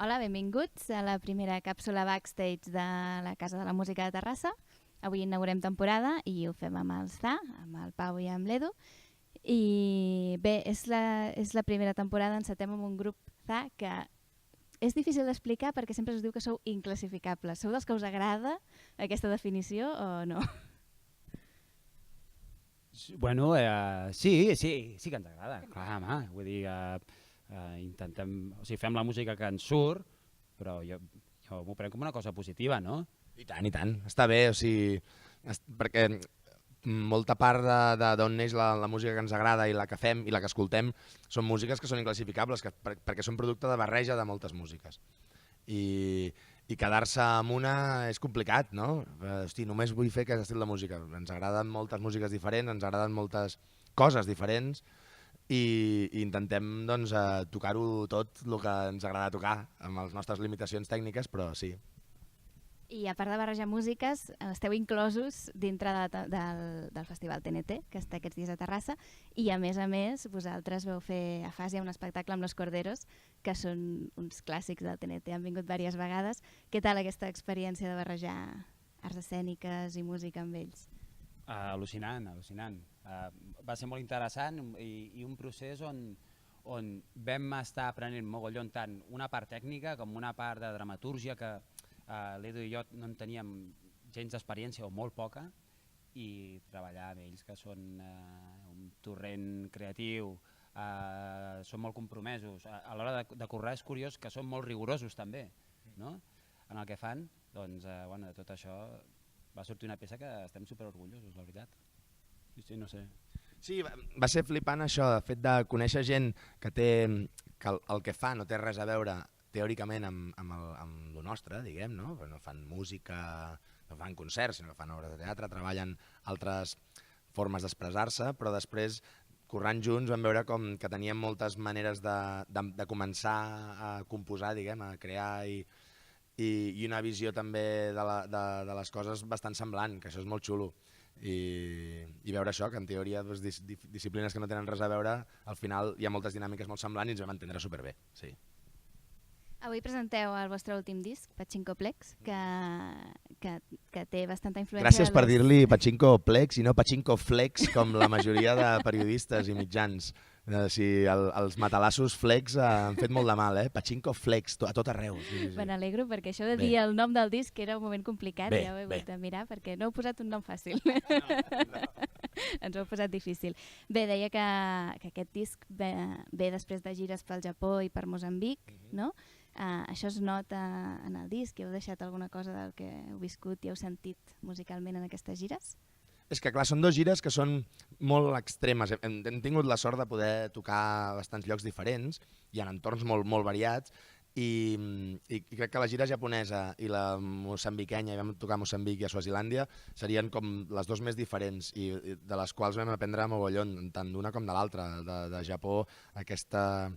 Hola, benvinguts a la primera càpsula backstage de la Casa de la Música de Terrassa. Avui inaugurem temporada i ho fem amb el ZA, amb el Pau i amb l'Edu. I bé, és la primera temporada, encetem amb un grup ZA que és difícil d'explicar perquè sempre us diu que sou inclassificables. Sou dels que us agrada aquesta definició o no? Bueno, sí que ens agrada, clar, home, vull dir, intentem, o sigui, fem la música que ens surt, però jo m'ho prenc com una cosa positiva, no? I tant, està bé, o sigui, perquè molta part d'on neix la música que ens agrada i la que fem i la que escoltem són músiques que són inclassificables, perquè són producte de barreja de moltes músiques. I quedar-se amb una és complicat, no? Hosti, només vull fer aquest estil de música. Ens agraden moltes músiques diferents, ens agraden moltes coses diferents i intentem doncs, tocar-ho tot el que ens agrada tocar, amb les nostres limitacions tècniques, però sí. I a part de barrejar músiques, esteu inclosos dintre del Festival TNT, que està aquests dies a Terrassa, i a més, vosaltres veu fer a Fàsia un espectacle amb Los Corderos, que són uns clàssics del TNT, han vingut diverses vegades. Què tal aquesta experiència de barrejar arts escèniques i música amb ells? Al·lucinant. Va ser molt interessant i un procés on vam estar aprenent mogollon tant una part tècnica com una part de dramatúrgia que l'Edu i jo no en teníem gens d'experiència o molt poca, i treballar amb ells que són un torrent creatiu, són molt compromesos. A l'hora de currar és curiós que són molt rigorosos també, no? En el que fan, doncs, de tot això va sortir una peça que estem superorgullosos, la veritat. Sí, no sé. Sí, va ser flipant això, el fet de conèixer gent que el que fa no té res a veure teòricament amb el nostre, diguem, no? No fan música, no fan concerts, sinó que fan obres de teatre, treballen altres formes d'expressar-se, però després, currant junts, vam veure com que teníem moltes maneres de començar a composar, diguem, a crear i una visió també de les coses bastant semblant, que això és molt xulo. I veure això, que en teoria disciplines que no tenen res a veure, al final hi ha moltes dinàmiques molt semblants i ens vam entendre superbé, sí. Avui presenteu el vostre últim disc, Pachinko Plex, que té bastanta influència... Gràcies per dir-li Pachinko Plex i no Pachinko Flex, com la majoria de periodistes i mitjans. Els matalassos Flex han fet molt de mal, Pachinko Flex, a tot arreu. Sí. Me n'alegro, perquè això de dir el nom del disc era un moment complicat, i ja ho he hagut de mirar, perquè no heu posat un nom fàcil. No. Ens ho heu posat difícil. Bé, deia que aquest disc ve després de gires pel Japó i per Moçambic, no? Això es nota en el disc? Heu deixat alguna cosa del que heu viscut i heu sentit musicalment en aquestes gires? És que clar, són dues gires que són molt extremes. Hem tingut la sort de poder tocar a bastants llocs diferents i en entorns molt, molt variats i crec que la gira japonesa i la moçambiquenya, i vam tocar a Moçambic i a Suazilàndia, serien com les dues més diferents i de les quals vam aprendre mogollon, tant d'una com de l'altra. De Japó, aquesta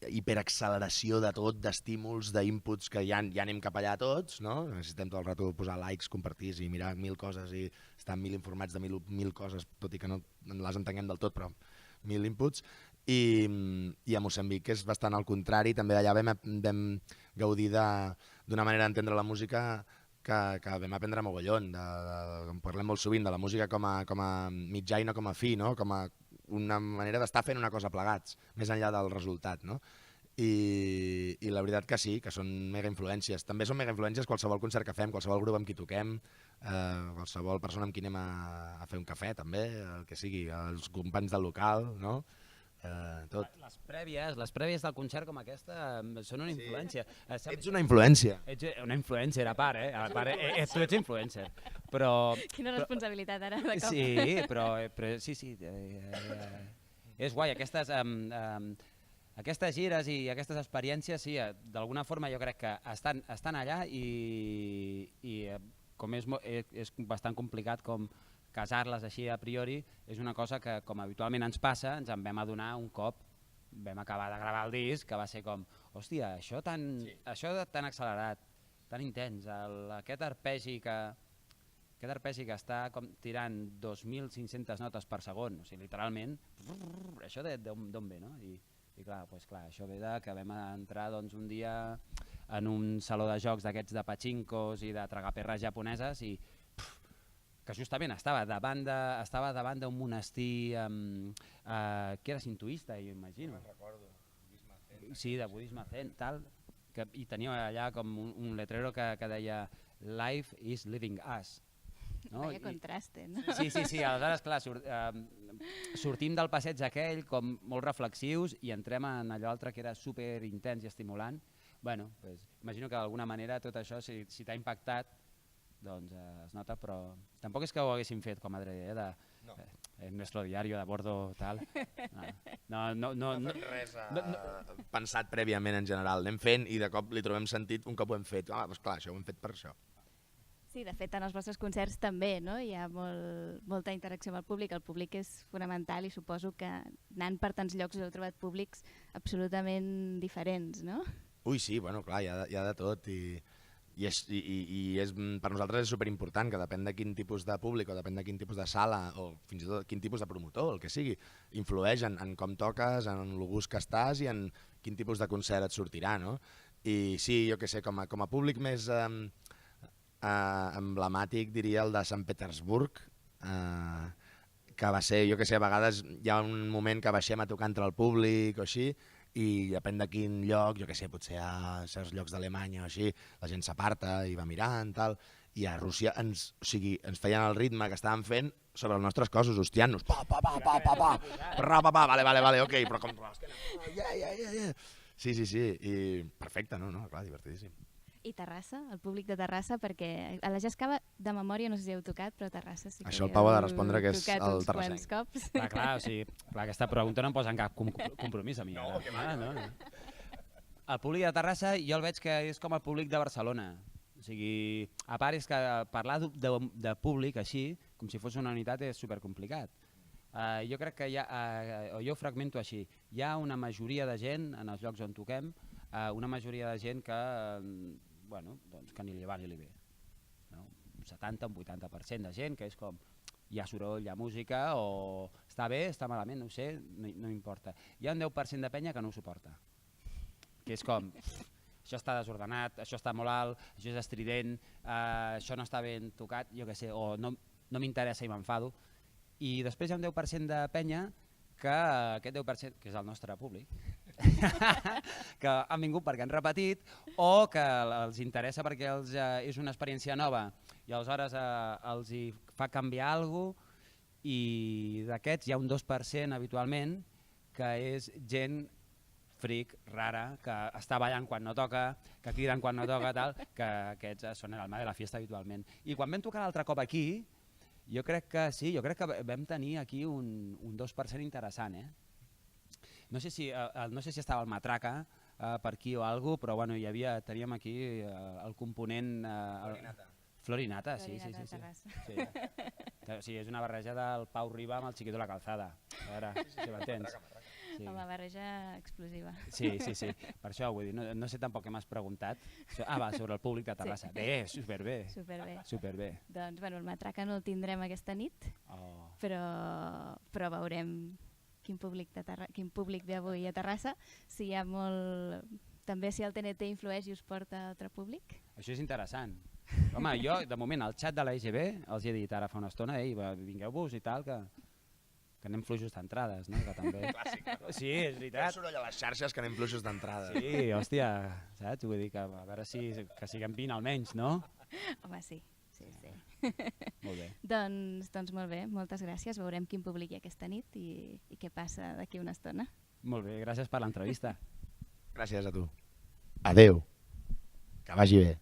hiperacceleració de tot, d'estímuls, d'inputs que ja anem cap allà tots, no? Necessitem tot el rato posar likes, compartir i mirar 1000 coses i estar 1000 informats de 1000 coses, tot i que no les entenguem del tot, però 1000 inputs. I a Moçambic és bastant al contrari, també allà vam gaudir d'una manera d'entendre la música que vam aprendre mogollon. Parlem molt sovint de la música com a mitjà i no com a fi, no? Com a una manera d'estar fent una cosa plegats, més enllà del resultat, no? I la veritat que sí, que són mega influències. També són mega influències qualsevol concert que fem, qualsevol grup amb qui toquem, qualsevol persona amb qui anem a fer un cafè, també, el que sigui, els companys del local, no? Tot. Les prèvies del concert com aquesta són una influència. Ets una influència. Ets una influencer, a part, tu ets influencer. Quina responsabilitat ara de cop. Sí, però sí. És guai, aquestes gires i aquestes experiències, sí, d'alguna forma jo crec que estan allà i com és bastant complicat com casar-les així a priori, és una cosa que, com habitualment ens passa, ens en vam adonar un cop vam acabar de gravar el disc, que va ser com, hòstia, això tan accelerat, tan intens, aquest arpegi que està tirant 2.500 notes per segon, o sigui, literalment, això d'on ve, no? I I clar, això ve de que vam entrar un dia en un saló de jocs d'aquests de pachinkos i de tragaperres japoneses i que justament estava davant d'un monestir que era sintoista, jo imagino. Sí, de budisme zen, tal, i tenia allà com un letrero que deia Life is living us. No? Vaya contraste, no? Sí, aleshores, clar, sortim del passeig aquell com molt reflexius i entrem en allò altre que era super intens i estimulant. Bueno, pues, imagino que d'alguna manera tot això, si t'ha impactat, doncs es nota, però tampoc és que ho haguéssim fet com a adrede, en nuestro diario de bordo, tal. No fem res pensat prèviament en general, anem fent i de cop li trobem sentit un cop ho hem fet. Doncs clar, això ho hem fet per això. Sí, de fet, en els vostres concerts també, no? Hi ha molta interacció amb el públic és fonamental i suposo que anant per tants llocs heu trobat públics absolutament diferents, no? Ui, sí, bueno, clar, hi ha de tot i per nosaltres és superimportant que depèn de quin tipus de públic o depèn de quin tipus de sala o fins i tot quin tipus de promotor, el que sigui, influeix en com toques, en el gust que estàs i en quin tipus de concert et sortirà, no? I sí, jo què sé, com a públic més emblemàtic diria el de Sant Petersburg, que va ser, jo què sé, a vegades hi ha un moment que baixem a tocar entre el públic o així, i depèn de quin lloc, jo què sé, potser a certs llocs d'Alemanya o així, la gent s'aparta i va mirant, tal, i a Rússia ens feien el ritme que estàvem fent sobre els nostres cossos, hostiant-nos, vale, ok, però com... Sí, i perfecte, no, clar, divertidíssim. I Terrassa, el públic de Terrassa, perquè a la Jascava de memòria no sé si heu tocat, però Terrassa sí que això el Pau ha de respondre, que és el terrassenc. Clar, aquesta pregunta no em posa en cap compromís a mi. No, que mal. No. El públic de Terrassa jo el veig que és com el públic de Barcelona. O sigui, a part és que parlar de públic així, com si fos una unitat, és supercomplicat. Jo crec que jo ho fragmento així. Hi ha una majoria de gent en els llocs on toquem, una majoria de gent que que ni li va ni li ve. Un 70 o un 80% de gent que és com hi ha soroll, hi ha música, o està bé, està malament, no ho sé, no importa. Hi ha un 10% de penya que no ho suporta, que és com això està desordenat, això està molt alt, això és estrident, això no està ben tocat, jo què sé, o no m'interessa i m'enfado. I després hi ha un 10% de penya que aquest 10%, que és el nostre públic, que han vingut perquè han repetit o que els interessa perquè és una experiència nova i aleshores els hi fa canviar alguna cosa, i d'aquests hi ha un 2% habitualment que és gent fric, rara, que està ballant quan no toca, que criden quan no toca, tal, que aquests són el alma de la fiesta habitualment. I quan vam tocar l'altre cop aquí, jo crec que sí, jo crec que vam tenir aquí un 2% interessant. No sé si estava el Matraca per aquí o alguna cosa, però bueno, teníem aquí el component... Florinata, sí. Sí, és una barreja del Pau Riba amb el Chiquito de la Calzada. A veure si m'entens. Amb la barreja explosiva. Sí, per això vull dir, no sé tampoc què m'has preguntat. Sobre el públic de Terrassa. Bé, superbé. Doncs el Matraca no el tindrem aquesta nit, però veurem quin públic ve avui a Terrassa, si hi ha molt... També si el TNT influeix i us porta a altre públic. Això és interessant. Home, jo, de moment, al xat de la EGB els he dit ara fa una estona, vingueu-vos i tal, que anem fluixos d'entrades, no? Que també... Clàssic. Sí, és veritat. Fem soroll a les xarxes que anem fluixos d'entrades. Sí, hòstia, saps? Vull dir que a veure que siguem 20 almenys, no? Home, sí. Molt bé. Doncs molt bé, moltes gràcies. Veurem quin públic hi ha aquesta nit i què passa d'aquí una estona. Molt bé, gràcies per l'entrevista. Gràcies a tu. Adeu. Que vagi bé.